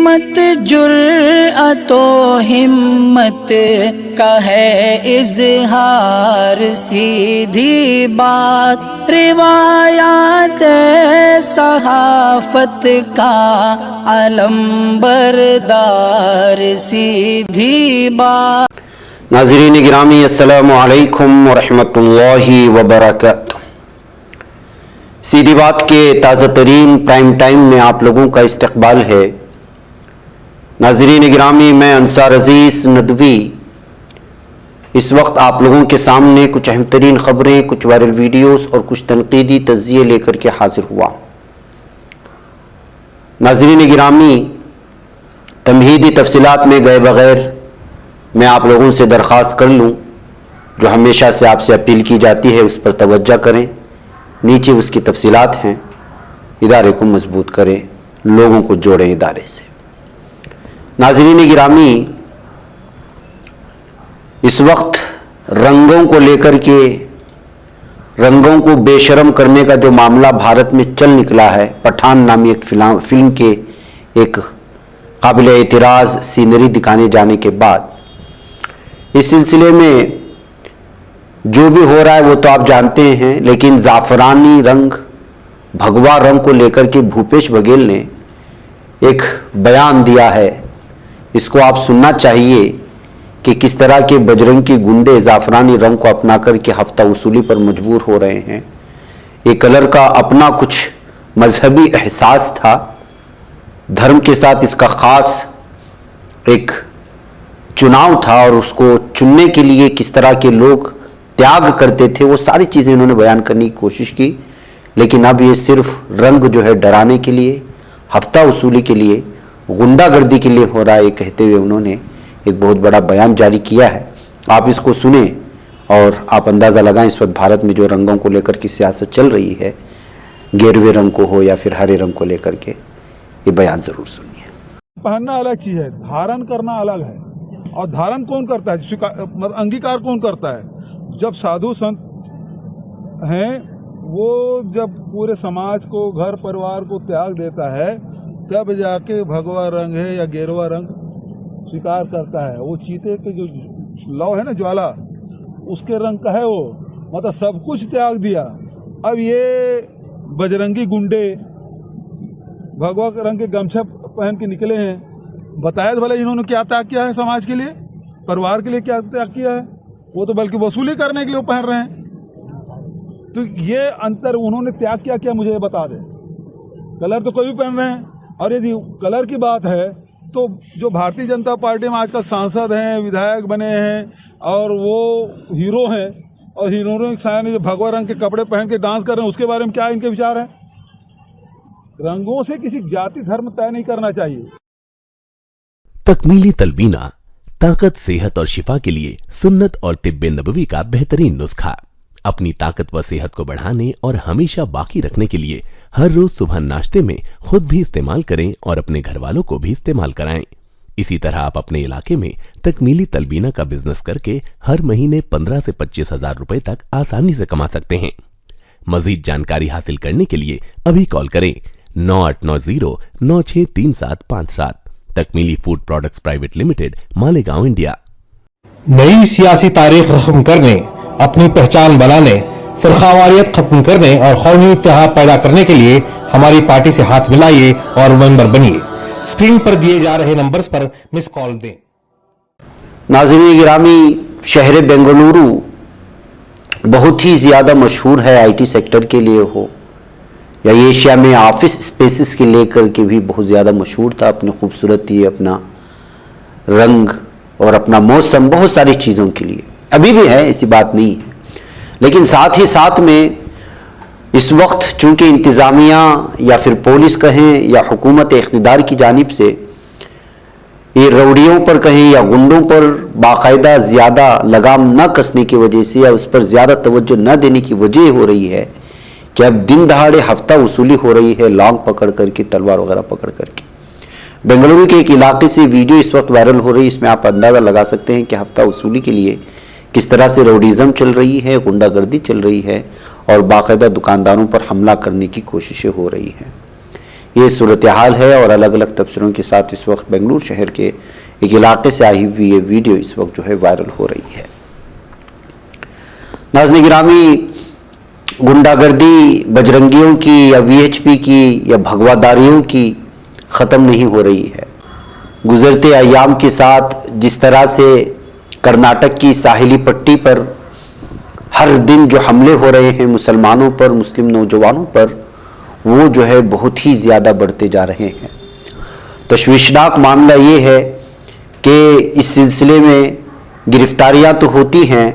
سمت جرأت و ہمت کا ہے اظہار، سیدھی بات روایات صحافت کا علم بردار، سیدھی بات۔ ناظرین گرامی، السلام علیکم ورحمۃ اللہ وبرکاتہ۔ سیدھی بات کے تازہ ترین پرائم ٹائم میں آپ لوگوں کا استقبال ہے۔ ناظرین گرامی، میں انصار عزیز ندوی اس وقت آپ لوگوں کے سامنے کچھ اہم ترین خبریں، کچھ وائرل ویڈیوز اور کچھ تنقیدی تجزیے لے کر کے حاضر ہوا۔ ناظرین گرامی، تمہیدی تفصیلات میں گئے بغیر میں آپ لوگوں سے درخواست کر لوں، جو ہمیشہ سے آپ سے اپیل کی جاتی ہے، اس پر توجہ کریں۔ نیچے اس کی تفصیلات ہیں۔ ادارے کو مضبوط کریں، لوگوں کو جوڑیں ادارے سے۔ ناظرین گرامی، اس وقت رنگوں کو لے کر کے، رنگوں کو بے شرم کرنے کا جو معاملہ بھارت میں چل نکلا ہے، پٹھان نامی ایک فلم کے ایک قابل اعتراض سینری دکھانے جانے کے بعد، اس سلسلے میں جو بھی ہو رہا ہے وہ تو آپ جانتے ہیں، لیکن زعفرانی رنگ، بھگوا رنگ کو لے کر کے بھوپیش بگیل نے ایک بیان دیا ہے۔ اس کو آپ سننا چاہیے کہ کس طرح کے بجرنگی گنڈے زعفرانی رنگ کو اپنا کر کے ہفتہ وصولی پر مجبور ہو رہے ہیں۔ یہ کلر کا اپنا کچھ مذہبی احساس تھا، دھرم کے ساتھ اس کا خاص ایک چناؤ تھا، اور اس کو چننے کے لیے کس طرح کے لوگ تیاگ کرتے تھے، وہ ساری چیزیں انہوں نے بیان کرنے کی کوشش کی۔ لیکن اب یہ صرف رنگ جو ہے ڈرانے کے لیے، ہفتہ وصولی کے لیے، غنڈہ گردی کے لیے ہو رہا ہے، یہ کہتے ہوئے انہوں نے ایک بہت بڑا بیان جاری کیا ہے۔ آپ اس کو سنیں اور آپ اندازہ لگائیں اس وقت بھارت میں جو رنگوں کو لے کر کی سیاست چل رہی ہے، گیروے رنگ کو ہو یا پھر ہرے رنگ کو لے کر کے، یہ بیان ضرور سنیے۔ پہننا الگ چیز ہے، دھارن کرنا الگ ہے۔ اور دھارن کون کرتا ہے، انگیکار کون کرتا ہے؟ جب سادھو سنت ہیں، وہ جب پورے سماج کو، گھر پریوار کو تیاگ دیتا ہے، تب جا کے بھگوا رنگ ہے یا گیروا رنگ سویکار کرتا ہے۔ وہ چیتے کے جو لو ہے نا، جوالا، اس کے رنگ کا ہے وہ، مطلب سب کچھ تیاگ دیا۔ اب یہ بجرنگی گنڈے بھگوا رنگ کے گمچھا پہن کے نکلے ہیں، بتایا بھلے انہوں نے کیا تیاگ کیا ہے سماج کے لیے، پریوار کے لیے کیا تیاگ کیا ہے؟ وہ تو بلکہ وصولی کرنے کے لیے وہ پہن رہے ہیں۔ تو یہ انتر انہوں نے تیاگ کیا مجھے یہ بتا دیں۔ کلر تو کوئی بھی پہن رہے ہیں، اور یدی کلر کی بات ہے تو جو بھارتیہ جنتا پارٹی میں آج کل سانسد ہیں، ودھایک بنے ہیں، اور وہ ہیرو ہیں، اور ہیروئن سایہ جو بھگوا رنگ کے کپڑے پہن کے ڈانس کر رہے ہیں، اس کے بارے میں کیا ان کے وچار ہیں؟ رنگوں سے کسی جاتی دھرم طے نہیں کرنا چاہیے۔ تکمیلی تلبینہ، طاقت، صحت اور شفا کے لیے سنت اور طب نبوی کا بہترین نسخہ۔ اپنی طاقت و صحت کو بڑھانے اور ہمیشہ باقی رکھنے کے لیے ہر روز صبح ناشتے میں خود بھی استعمال کریں اور اپنے گھر والوں کو بھی استعمال کرائیں۔ اسی طرح آپ اپنے علاقے میں تکمیلی تلبینہ کا بزنس کر کے ہر مہینے 15 سے 25 ہزار روپے تک آسانی سے کما سکتے ہیں۔ مزید جانکاری حاصل کرنے کے لیے ابھی کال کریں 9890963757۔ تکمیلی food products private limited, Malegaon, India. نئی سیاسی تاریخ رقم کرنے، اپنی پہچان بنانے، فرقہ ختم کرنے اور قومی اتحاد پیدا کرنے کے لیے ہماری پارٹی سے ہاتھ ملائیے اور ممبر بنیے۔ اسکرین پر دیے جا رہے نمبرز پر مس کال دیں۔ ناظرین گرامی، شہر بنگلورو بہت ہی زیادہ مشہور ہے، آئی ٹی سیکٹر کے لیے ہو یا ایشیا میں آفس اسپیسز کے لے کر کے بھی بہت زیادہ مشہور تھا، اپنی خوبصورتی، اپنا رنگ اور اپنا موسم، بہت ساری چیزوں کے لیے ابھی بھی ہے، ایسی بات نہیں ہے۔ لیکن ساتھ ہی ساتھ میں اس وقت چونکہ انتظامیہ یا پھر پولیس کہیں یا حکومت اقتدار کی جانب سے یہ روڑیوں پر کہیں یا گنڈوں پر باقاعدہ زیادہ لگام نہ کسنے کی وجہ سے یا اس پر زیادہ توجہ نہ دینے کی وجہ ہو رہی ہے کہ اب دن دہاڑے ہفتہ وصولی ہو رہی ہے، لانگ پکڑ کر کے، تلوار وغیرہ پکڑ کر کے۔ بنگلورو کے ایک علاقے سے ویڈیو اس وقت وائرل ہو رہی ہے، اس میں آپ اندازہ لگا سکتے ہیں کہ ہفتہ وصولی کے لیے کس طرح سے روڈیزم چل رہی ہے، غنڈہ گردی چل رہی ہے اور باقاعدہ دکانداروں پر حملہ کرنے کی کوششیں ہو رہی ہیں۔ یہ صورتحال ہے اور الگ الگ تبصروں کے ساتھ اس وقت بنگلور شہر کے ایک علاقے سے آئی ہوئی یہ ویڈیو اس وقت جو ہے وائرل ہو رہی ہے۔ ناظرین گرامی، گنڈا گردی بجرنگیوں کی یا وی ایچ پی کی یا بھگواداریوں کی ختم نہیں ہو رہی ہے۔ گزرتے ایام کے ساتھ جس طرح سے کرناٹک کی ساحلی پٹی پر ہر دن جو حملے ہو رہے ہیں مسلمانوں پر، مسلم نوجوانوں پر، وہ جو ہے بہت ہی زیادہ بڑھتے جا رہے ہیں۔ تشویشناک معاملہ یہ ہے کہ اس سلسلے میں گرفتاریاں تو ہوتی ہیں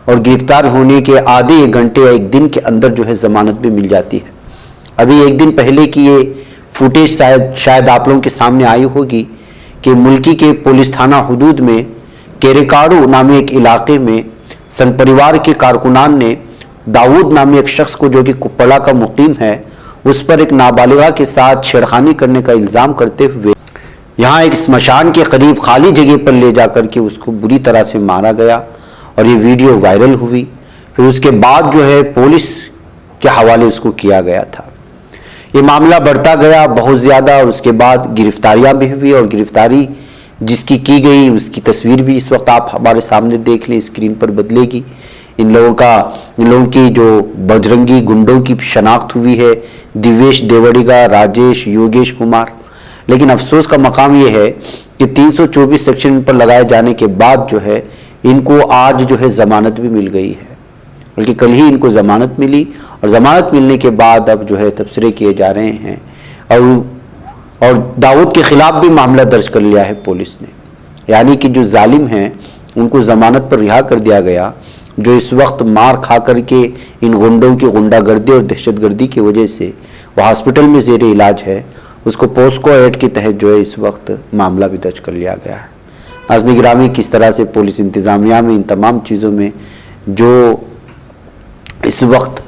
اور گرفتار ہونے کے آدھے ایک گھنٹے یا ایک دن کے اندر جو ہے ضمانت بھی مل جاتی ہے۔ ابھی ایک دن پہلے کی یہ فوٹیج شاید آپ لوگوں کے سامنے آئی ہوگی کہ ملکی کے پولیس تھانہ حدود میں کیریکاڑو نامی ایک علاقے میں سن پریوار کے کارکنان نے داؤد نامی ایک شخص کو جو کہ کپڑا کا مقیم ہے اس پر ایک نابالغہ کے ساتھ چھیڑخانی کرنے کا الزام کرتے ہوئے یہاں ایک سمشان کے قریب خالی جگہ پر لے جا کر کے اس کو بری طرح سے مارا گیا اور یہ ویڈیو وائرل ہوئی۔ پھر اس کے بعد جو ہے پولیس کے حوالے اس کو کیا گیا تھا۔ یہ معاملہ بڑھتا گیا بہت زیادہ اور اس کے بعد گرفتاریاں بھی ہوئی اور گرفتاری جس کی گئی اس کی تصویر بھی اس وقت آپ ہمارے سامنے دیکھ لیں، اسکرین پر بدلے گی۔ ان لوگوں کی جو بجرنگی گنڈوں کی شناخت ہوئی ہے، دیویش دیوڑیگا، راجیش، یوگیش کمار۔ لیکن افسوس کا مقام یہ ہے کہ 324 سیکشن پر لگائے جانے کے بعد جو ہے ان کو آج جو ہے ضمانت بھی مل گئی ہے، بلکہ کل ہی ان کو ضمانت ملی اور ضمانت ملنے کے بعد اب جو ہے تبصرے کیے جا رہے ہیں اور داؤد کے خلاف بھی معاملہ درج کر لیا ہے پولیس نے، یعنی کہ جو ظالم ہیں ان کو ضمانت پر رہا کر دیا گیا، جو اس وقت مار کھا کر کے ان گنڈوں کی غنڈہ گردی اور دہشت گردی کی وجہ سے وہ ہاسپٹل میں زیر علاج ہے، اس کو پوسکو ایکٹ کے تحت جو ہے اس وقت معاملہ بھی درج کر لیا گیا ہے۔ ناظرین گرامی، کس طرح سے پولیس انتظامیہ میں ان تمام چیزوں میں جو اس وقت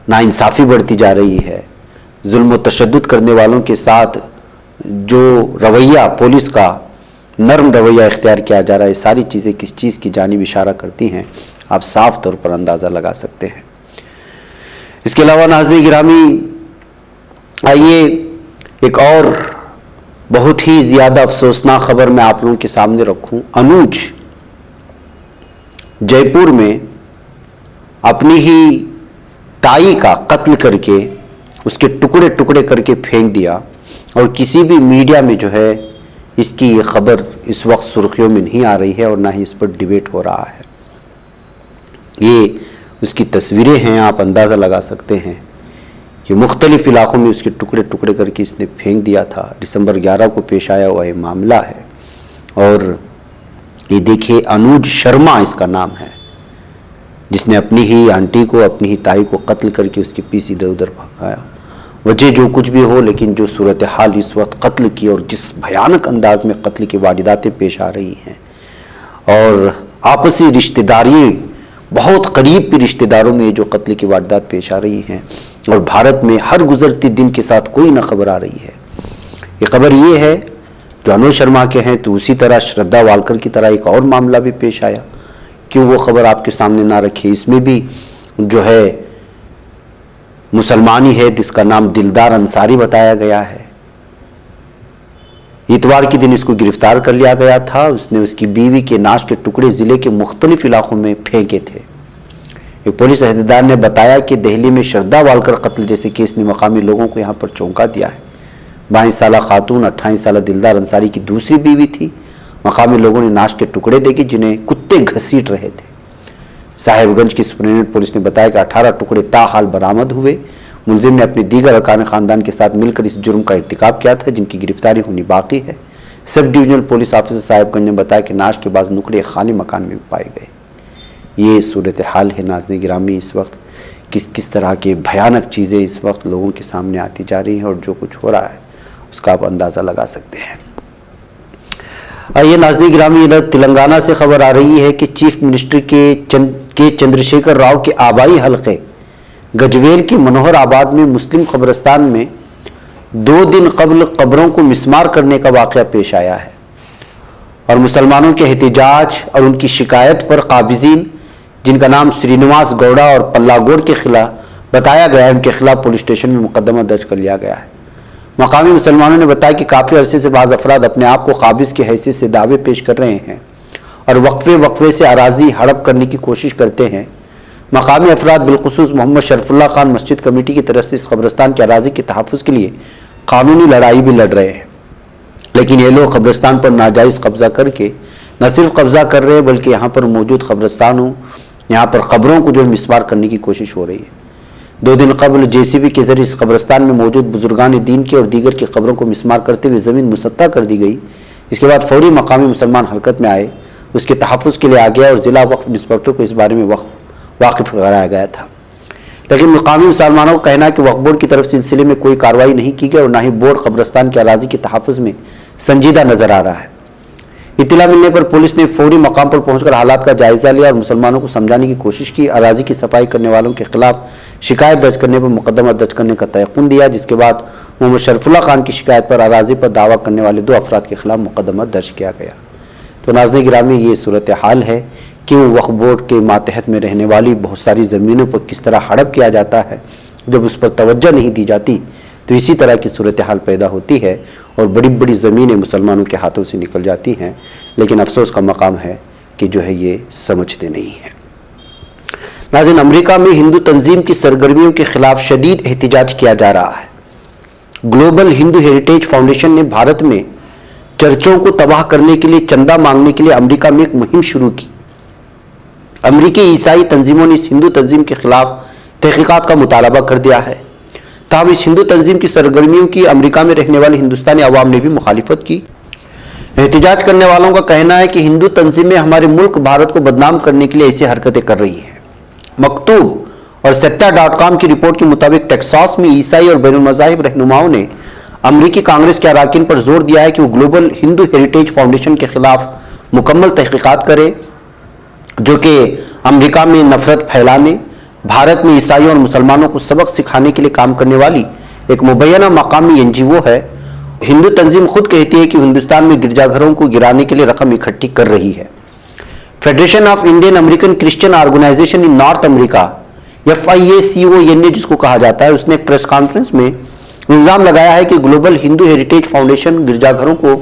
ناانصافی بڑھتی جا رہی ہے، ظلم و تشدد کرنے والوں کے ساتھ جو رویہ پولیس کا نرم رویہ اختیار کیا جا رہا ہے، ساری چیزیں کس چیز کی جانب اشارہ کرتی ہیں آپ صاف طور پر اندازہ لگا سکتے ہیں۔ اس کے علاوہ ناظرین گرامی، آئیے ایک اور بہت ہی زیادہ افسوسناک خبر میں آپ لوگوں کے سامنے رکھوں۔ انوج جے پور میں اپنی ہی تائی کا قتل کر کے اس کے ٹکڑے ٹکڑے کر کے پھینک دیا اور کسی بھی میڈیا میں جو ہے اس کی یہ خبر اس وقت سرخیوں میں نہیں آ رہی ہے اور نہ ہی اس پر ڈیبیٹ ہو رہا ہے۔ یہ اس کی تصویریں ہیں، آپ اندازہ لگا سکتے ہیں کہ مختلف علاقوں میں اس کے ٹکڑے ٹکڑے کر کے اس نے پھینک دیا تھا۔ دسمبر 11 کو پیش آیا ہوا یہ معاملہ ہے اور یہ دیکھیے انوج شرما اس کا نام ہے، جس نے اپنی ہی آنٹی کو، اپنی ہی تائی کو قتل کر کے اس کے پیس ادھر ادھر بھگایا۔ وجہ جو کچھ بھی ہو، لیکن جو صورتحال اس وقت قتل کی اور جس بھیانک انداز میں قتل کی وارداتیں پیش آ رہی ہیں اور آپسی رشتہ داری، بہت قریب کے رشتہ داروں میں جو قتل کی واردات پیش آ رہی ہیں اور بھارت میں ہر گزرتے دن کے ساتھ کوئی نہ خبر آ رہی ہے۔ یہ خبر یہ ہے جو انوج شرما کے ہیں، تو اسی طرح شردھا والکر کی طرح ایک اور معاملہ بھی پیش آیا، کیوں وہ خبر آپ کے سامنے نہ رکھی؟ اس میں بھی جو ہے مسلمانی ہے جس کا نام دلدار انصاری بتایا گیا ہے۔ اتوار کے دن اس کو گرفتار کر لیا گیا تھا۔ اس نے اس کی بیوی کے ناش کے ٹکڑے ضلع کے مختلف علاقوں میں پھینکے تھے۔ ایک پولیس عہدیدار نے بتایا کہ دہلی میں شردھا والکر قتل جیسے کیس نے مقامی لوگوں کو یہاں پر چونکا دیا ہے۔ 22 سالہ خاتون 28 سالہ دلدار انصاری کی دوسری بیوی تھی۔ مقامی لوگوں نے ناش کے ٹکڑے دیکھے جنہیں کتے گھسیٹ رہے تھے۔ صاحب گنج کی سپرنٹنڈنٹ پولیس نے بتایا کہ 18 ٹکڑے تاحال برآمد ہوئے۔ ملزم نے اپنے دیگر ارکان خاندان کے ساتھ مل کر اس جرم کا ارتکاب کیا تھا، جن کی گرفتاری ہونی باقی ہے۔ سب ڈویژنل پولیس آفیسر صاحب گنج نے بتایا کہ ناش کے بعض نکڑے خالی مکان میں بھی پائے گئے۔ یہ صورتحال ہے ناظرین گرامی، اس وقت کس طرح کے بھیانک چیزیں اس وقت لوگوں کے سامنے آتی جا رہی ہیں اور جو کچھ ہو رہا ہے اس کا آپ اندازہ لگا سکتے ہیں۔ آئیے ناظرین گرامی، تلنگانہ سے خبر آ رہی ہے کہ چیف منسٹر کے چندرشیکھر راؤ کے آبائی حلقے گجویل کے منوہر آباد میں مسلم قبرستان میں 2 دن قبل قبروں کو مسمار کرنے کا واقعہ پیش آیا ہے اور مسلمانوں کے احتجاج اور ان کی شکایت پر قابضین جن کا نام سرینواس گوڑا اور پلا گوڑ کے خلاف بتایا گیا ہے، ان کے خلاف پولیس اسٹیشن میں مقدمہ درج کر لیا گیا ہے۔ مقامی مسلمانوں نے بتایا کہ کافی عرصے سے بعض افراد اپنے آپ کو قابض کی حیثیت سے دعوے پیش کر رہے ہیں اور وقفے سے اراضی ہڑپ کرنے کی کوشش کرتے ہیں۔ مقامی افراد بالخصوص محمد شرف اللہ خان مسجد کمیٹی کی طرف سے اس قبرستان کے اراضی کے تحفظ کے لیے قانونی لڑائی بھی لڑ رہے ہیں، لیکن یہ لوگ قبرستان پر ناجائز قبضہ کر کے نہ صرف قبضہ کر رہے ہیں بلکہ یہاں پر موجود قبرستانوں، یہاں پر قبروں کو جو مسمار کرنے کی کوشش ہو رہی ہے۔ 2 دن قبل JCB کے ذریعے اس قبرستان میں موجود بزرگان دین کی اور دیگر کی قبروں کو مسمار کرتے ہوئے زمین مسطح کر دی گئی۔ اس کے بعد فوری مقامی مسلمان حرکت میں آئے، اس کے تحفظ کے لیے آ گیا اور ضلع وقف انسپکٹر کو اس بارے میں واقف کرایا گیا تھا، لیکن مقامی مسلمانوں کا کہنا ہے کہ وقف بورڈ کی طرف سے سلسلے میں کوئی کارروائی نہیں کی گئی اور نہ ہی بورڈ قبرستان کے اراضی کے تحفظ میں سنجیدہ نظر آ رہا ہے۔ اطلاع ملنے پر پولیس نے فوری مقام پر پہنچ کر حالات کا جائزہ لیا اور مسلمانوں کو سمجھانے کی کوشش کی۔ اراضی کی صفائی کرنے والوں کے خلاف شکایت درج کرنے پر مقدمہ درج کرنے کا تیقن دیا، جس کے بعد محمد شرف اللہ خان کی شکایت پر اراضی پر دعویٰ کرنے والے 2 افراد کے خلاف مقدمہ درج کیا گیا۔ تو ناظرین گرامی، یہ صورتحال ہے کہ وقف بورڈ کے ماتحت میں رہنے والی بہت ساری زمینوں پر کس طرح ہڑپ کیا جاتا ہے۔ جب اس پر توجہ نہیں دی جاتی تو اسی طرح کی صورتحال پیدا ہوتی ہے اور بڑی بڑی زمینیں مسلمانوں کے ہاتھوں سے نکل جاتی ہیں، لیکن افسوس کا مقام ہے کہ جو ہے یہ سمجھتے نہیں ہیں۔ ناظرین، امریکہ میں ہندو تنظیم کی سرگرمیوں کے خلاف شدید احتجاج کیا جا رہا ہے۔ گلوبل ہندو ہیریٹیج فاؤنڈیشن نے بھارت میں چرچوں کو تباہ کرنے کے لیے چندہ مانگنے کے لیے امریکہ میں ایک مہم شروع کی۔ امریکی عیسائی تنظیموں نے اس ہندو تنظیم کے خلاف تحقیقات کا مطالبہ کر دیا ہے، تاہم اس ہندو تنظیم کی سرگرمیوں کی امریکہ میں رہنے والے ہندوستانی عوام نے بھی مخالفت کی۔ احتجاج کرنے والوں کا کہنا ہے کہ ہندو تنظیمیں ہمارے ملک بھارت کو بدنام کرنے کے لیے ایسی حرکتیں کر رہی ہیں۔ مکتوب اور ستیہ.com کی رپورٹ کے مطابق ٹیکساس میں عیسائی اور بین المذاہب رہنماؤں نے امریکی کانگریس کے اراکین پر زور دیا ہے کہ وہ گلوبل ہندو ہیریٹیج فاؤنڈیشن کے خلاف مکمل تحقیقات کرے، جو کہ امریکہ میں نفرت پھیلانے، بھارت میں عیسائیوں اور مسلمانوں کو سبق سکھانے کے لیے کام کرنے والی ایک مبینہ مقامی NGO ہے۔ ہندو تنظیم خود کہتی ہے کہ ہندوستان میں گرجا گھروں کو گرانے کے لیے رقم اکٹھی کر رہی ہے۔ Federation of Indian American Christian organisation in North America FIACONA جس کو کہا جاتا ہے، اس نے ایک پریس کانفرنس میں الزام لگایا ہے کہ گلوبل ہندو ہیریٹیج فاؤنڈیشن گرجا گھروں کو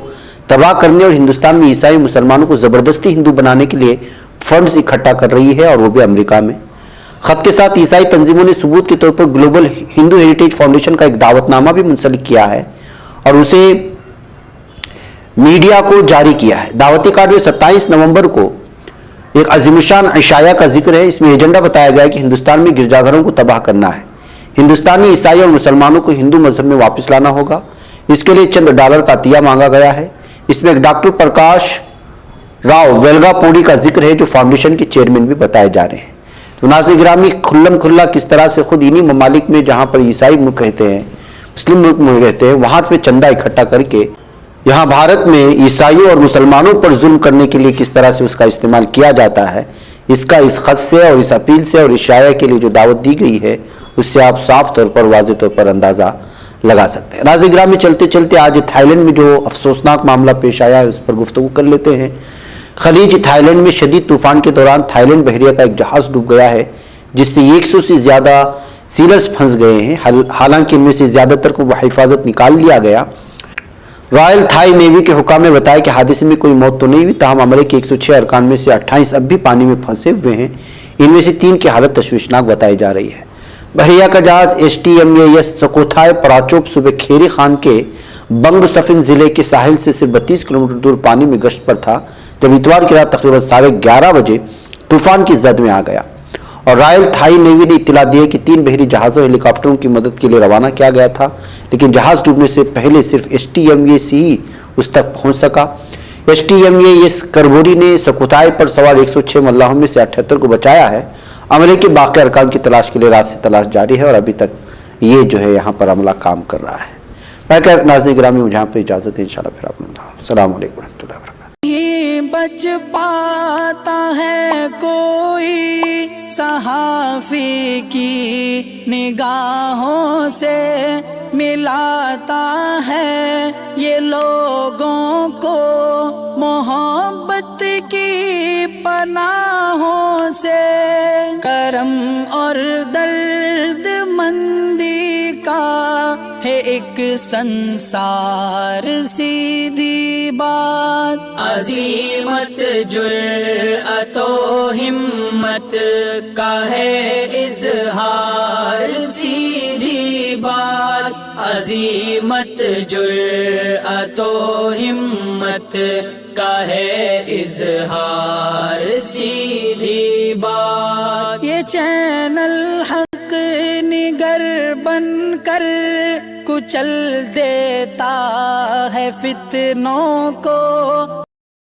تباہ کرنے اور ہندوستان میں عیسائی مسلمانوں کو زبردستی ہندو بنانے کے لیے فنڈز اکٹھا کر رہی ہے، اور وہ بھی امریکہ میں۔ خط کے ساتھ عیسائی تنظیموں نے ثبوت کے طور پر گلوبل ہندو ہیریٹیج فاؤنڈیشن کا ایک دعوت نامہ بھی منسلک کیا ہے اور اسے میڈیا کو جاری کیا ہے۔ دعوتی کارڈ میں 27 نومبر کو ایک عظیم الشان عشایہ کا ذکر ہے۔ اس میں ایجنڈا بتایا گیا ہے کہ ہندوستان میں گرجا گھروں کو تباہ کرنا ہے، ہندوستانی عیسائی اور مسلمانوں کو ہندو مذہب میں واپس لانا ہوگا۔ اس کے لیے چند ڈالر کا عطیہ مانگا گیا ہے۔ اس میں ایک ڈاکٹر پرکاش راؤ ویلگا پوڑی کا ذکر ہے، جو فاؤنڈیشن کے چیئرمین بھی بتائے جا رہے ہیں۔ تو ناظرین گرامی، کھلم کھلا کس طرح سے خود انہی ممالک میں جہاں پر عیسائی ملک کہتے ہیں، مسلم ملک میں کہتے ہیں، وہاں پہ چندہ اکٹھا کر کے یہاں بھارت میں عیسائیوں اور مسلمانوں پر ظلم کرنے کے لیے کس طرح سے اس کا استعمال کیا جاتا ہے، اس کا اس خط سے اور اس اپیل سے اور اس شائع کے لیے جو دعوت دی گئی ہے، اس سے آپ صاف طور پر واضح طور پر اندازہ لگا سکتے ہیں۔ ناظرین گرامی، چلتے چلتے آج تھائی لینڈ میں جو افسوسناک معاملہ پیش آیا ہے اس پر گفتگو کر لیتے ہیں۔ خلیج تھائی لینڈ میں شدید طوفان کے دوران تھائی لینڈ بحریہ کا ایک جہاز ڈوب گیا ہے، جس سے 100 سے زیادہ سیلرز پھنس گئے ہیں، حالانکہ ان میں سے زیادہ تر کو بحفاظت نکال لیا گیا۔ رائل تھائی نیوی کے حکام نے بتایا کہ حادثے میں کوئی موت تو نہیں ہوئی، تاہم عملے کے 106 ارکان میں سے 28 اب بھی پانی میں پھنسے ہوئے ہیں، ان میں سے 3 کی حالت تشویشناک بتائی جا رہی ہے۔ بحریہ کا جہاز HTMAS سکوتھائے پراچوپ صوبے کھیری خان کے بنگ سفن ضلع کے ساحل سے صرف 32 کلومیٹر دور پانی میں گشت پر تھا جب اتوار کی رات تقریباً 11:30 بجے طوفان کی زد میں آ گیا، اور رائل تھائی نیوی نے اطلاع دی ہے کہ 3 بحری جہازوں ہیلی کاپٹروں کی مدد کے لیے روانہ کیا گیا تھا، لیکن جہاز ڈوبنے سے پہلے صرف HTMAS ہی اس تک پہنچ سکا۔ HTMAS کربوری نے سکوتھائے پر سوار 106 ملاحوں میں سے 78 کو بچایا ہے۔ عملے کے باقی ارکان کی تلاش کے لیے رات سے تلاش جاری ہے، اور ابھی تک یہ جو ہے یہاں پر عملہ کام کر رہا ہے۔ میں ناظرین گرامی، مجھے یہاں پہ اجازت ہے، انشاءاللہ پھر آپ لوگ السلام علیکم ورحمۃ اللہ وبرکاتہ۔ نہیں بچ پاتا ہے کوئی صحافی کی نگاہوں سے، ملاتا ہے یہ لوگوں کو محبت کی پناہوں سے، کرم اور درد مندی کا ہے ایک سنسار سیدھی بات، عظیمت جرأت و ہمت کا ہے اظہار سیدھی بات، عظیمت جرأت و ہمت کا ہے اظہار سیدھی بات۔ یہ چینل حق نگر بن کر کچل دیتا ہے فتنوں کو،